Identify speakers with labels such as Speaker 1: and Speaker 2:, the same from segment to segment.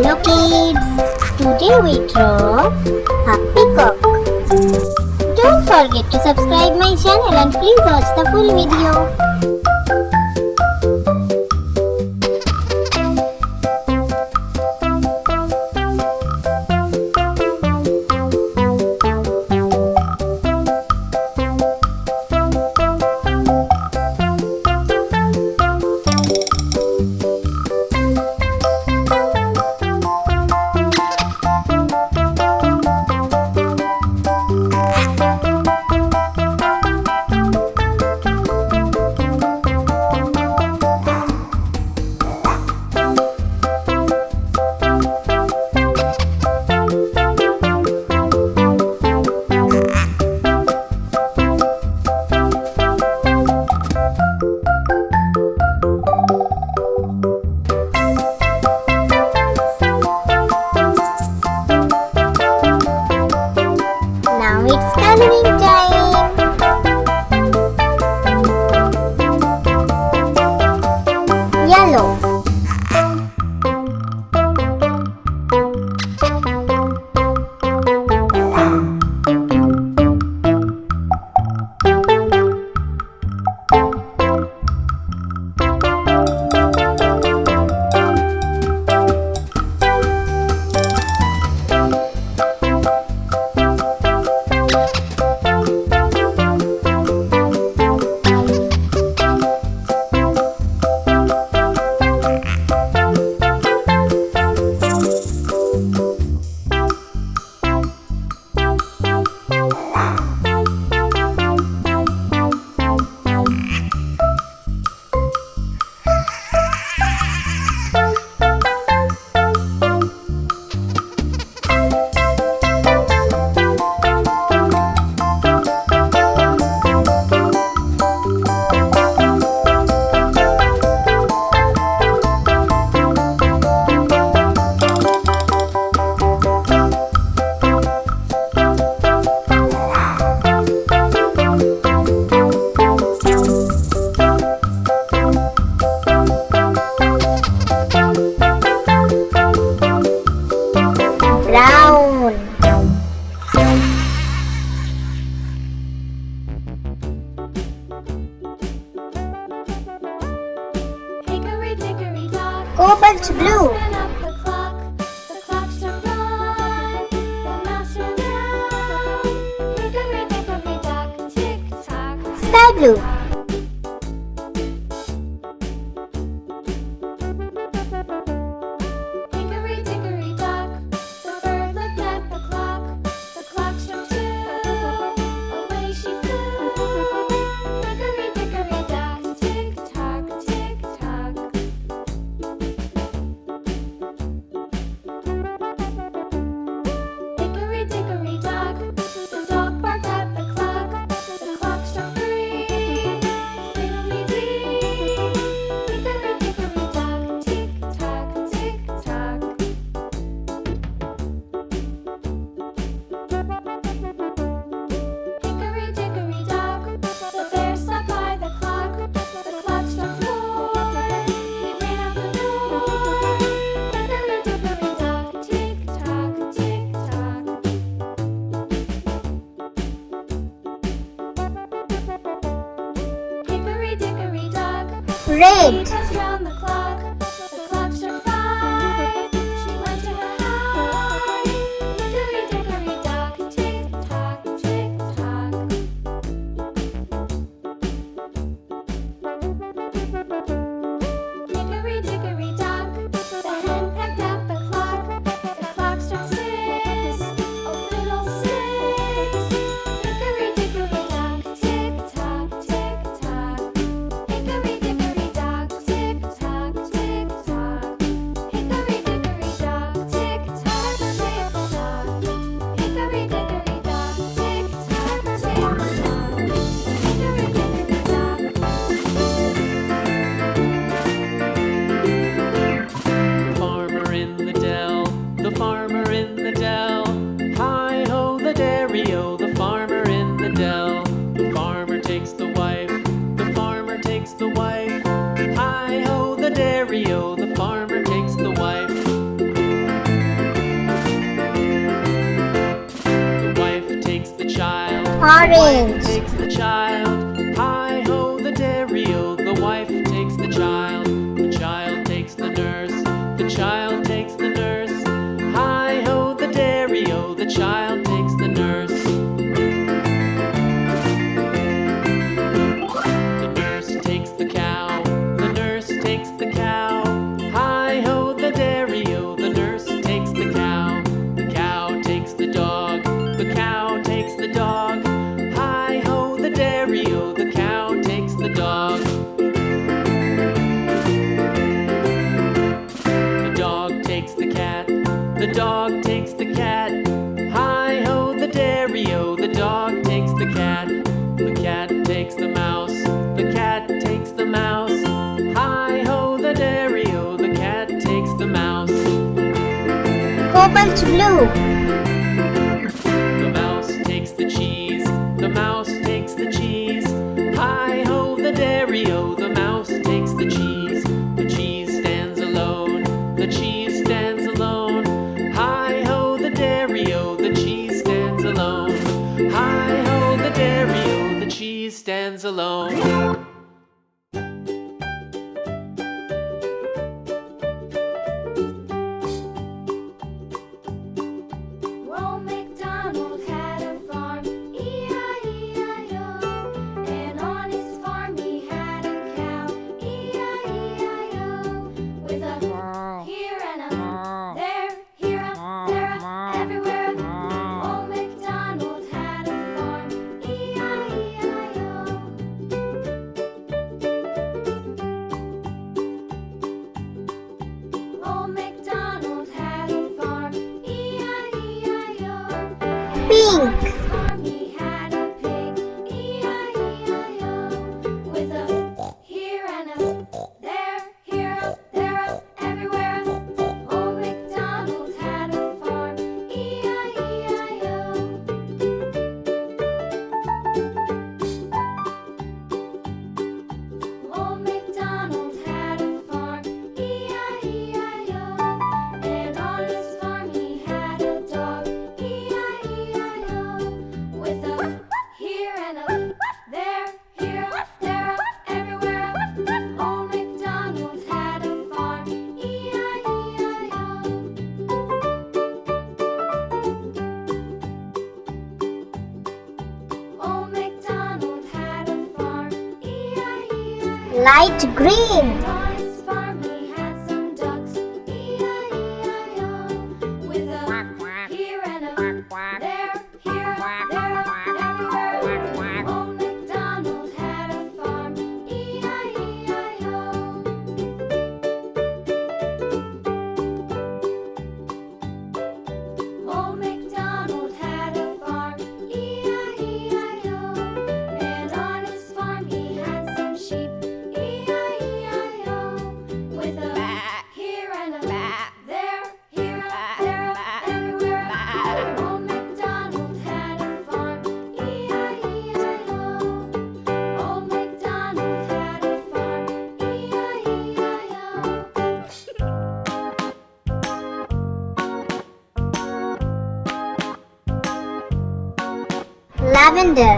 Speaker 1: Hello kids, today we draw a peacock. Don't forget to subscribe my channel and please watch the full video. Now it's coloring time. Yellow, brown,
Speaker 2: Hickory dickory dock,
Speaker 1: cobalt blue,
Speaker 2: spin up the clock struck one, the mouse ran down. Hickory dickory dock, tick tock,
Speaker 1: sky blue,
Speaker 2: hickory dickory dock. The bird looked at the clock struck two, away she flew. Hickory dickory dock, tick tock, tick tock. Hickory dickory dock, the dog barked at the clock struck three, fiddly-dee. Hickory dickory dock, tick tock, tick tock. Hickory dickory dock, the bear sat by the clock struck four, he ran out the door. Hickory dickory dock, tick tock, tick tock. Hickory dickory dock, he
Speaker 1: red,
Speaker 2: pressed round the clock struck five, she went to her high. Hickory dickory dock, tick tock, tick tock. Hickory dickory dock, the hen pecked at the clock struck six, oh fiddlesticks. Hickory dickory dock, tick tock, tick tock. Hickory dickory dock, tick
Speaker 1: Orange.
Speaker 3: Takes the child. Hi ho, the dairy-o. The wife takes the child. The child takes the nurse. The child takes the nurse. Hi ho, the dairy-o. The child takes the nurse. The nurse takes the cow. The nurse takes the cow. Hi ho, the dairy-o. The nurse takes the cow. The cow takes the dog. The cow takes the dog. Hi ho, the dairy-o. The cow takes the dog. The dog takes the cat. The dog takes the cat. Hi ho, the dairy-o. The dog takes the cat. The cat takes the mouse. The cat takes the mouse. Hi ho, the dairy-o. The cat takes the mouse.
Speaker 1: Cobalt blue.
Speaker 3: The mouse takes the cheese. The mouse takes the cheese. Hi ho, the dairy-o. The mouse takes the cheese. The cheese stands alone. The cheese stands alone. Hi ho, the dairy-o. The cheese stands alone. Hi ho, the dairy-o. The cheese stands alone.
Speaker 2: Old MacDonald had a farm, E-I-E-I-O. And on his farm he had a cow, E-I-E-I-O. With a here and a there, here a, there a, everywhere. Old MacDonald had a farm, E-I-E-I-O. Old MacDonald had a farm, E-I-E-I-O.
Speaker 1: Pink.
Speaker 2: On his farm he had a pig, E-I-E-I-O. With a here and a there, here a, there a, everywhere. Old MacDonald had a farm, E-I-E-I-O. Old MacDonald had a farm, E-I-E-I-O. And on his farm he had a dog, E-I-E-I-O. With a here and a there, here a, there a, everywhere. Old MacDonald had a farm, E-I-E-I-O. Old MacDonald had a farm, E-I-E-I-O.
Speaker 1: Light green.
Speaker 2: And on his farm he had some ducks, E-I-E-I-O. With a here and a there, here a, there a, everywhere. Old MacDonald had a farm, E-I-E-I-O. Old MacDonald had a farm, E-I-E-I-O. And on his farm he had some sheep, E-I-E-I-O. With a here and a there, here a, there a, everywhere. Old MacDonald had a farm, E-I-E-I-O. Old MacDonald had a farm, E-I-E-I-O.
Speaker 1: Lavender.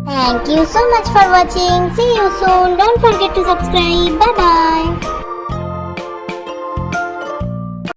Speaker 1: Thank you so much for watching. See you soon. Don't forget to subscribe. Bye bye.